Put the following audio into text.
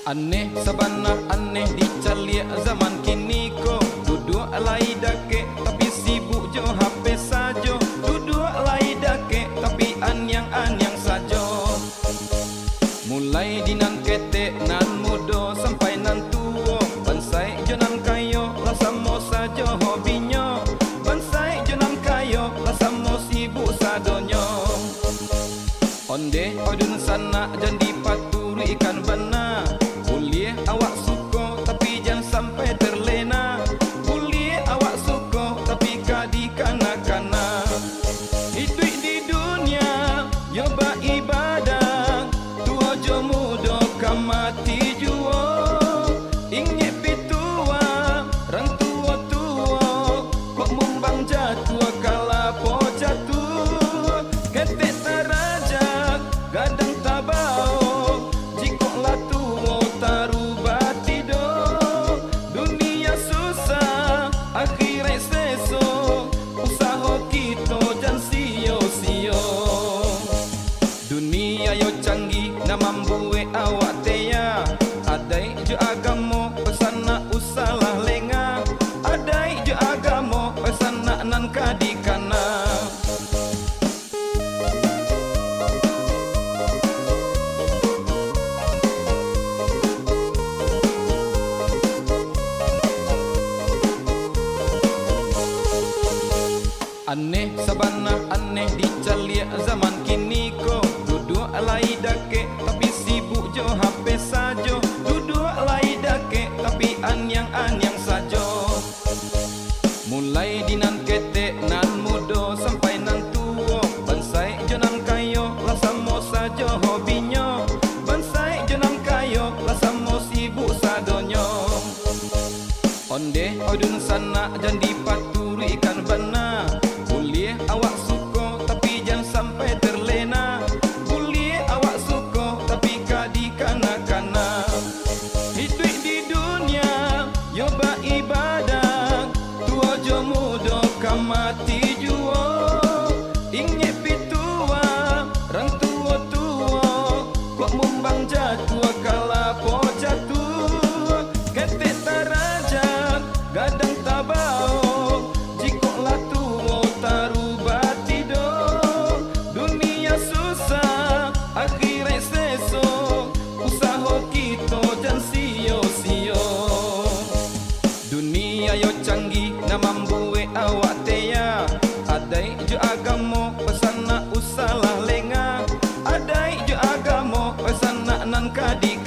Aneh sabana aneh dicaliak zaman kini ko. Duduk alai dake tapi sibuk jo HP sajo. Duduk alai dake tapi anyang-anyang sajo. Mulai dinan ketek nan mudo sampai nan tuo. Bansai jo nan kayo lah samo sajo hobinya. Bansai jo nan kayo lah samo sibuk sadonyo. Onde odun sana jadi paturi ikan bana. Kuliah awak suko tapi jangan sampai terlena. Kuliah awak suko tapi kadi kana-kana. Hidup di dunia yoba ibadah. Tua jo mudo kamati juo. Ingat pitua rang tua-tua. Kok mumbang jatuh kala po jatuh. Ketek tarajak gadang tabao. Jikoklah tuo taru batido. Dunia susah akhirnya seso. Usaha kita jangan sio-sio. Dunia yo canggih na mambue awak teya. Adai jo agamo pesana usalah lenga. Adai jo agamo pesana nan kadikana. Aneh sabana aneh dicaliak zaman kini ko. Duduk alai dake tapi sibuk jo HP sajo. Duduk alai dake tapi anyang-anyang sajo. Mulai dinan ketek nan mudo sampai nan tuo. Bansai jo nan kayo lah samo sajo hobinya. Bansai jo nan kayo lah samo sibuk sadonyo. Onde odun sana jadi paturi ikan bana. Kuliah awak suko tapi jangan sampai terlena. Kuliah awak suko tapi kadi kana-kana. Hidup di dunia yoba ibadah. Tua jo mudo kamati juo. Ingat pitua rang tua-tua. Kok mumbang jatuh kala po jatuh. Ketek tarajak gadang tabao. Jikoklah tuo taru batido. Dunia susah akhirnya seso. Usaha kita jangan sio-sio. Dunia yo canggih na mambue awak teya. Adai jo agamo pesana usalah lenga. Adai jo agamo pesana nan kadik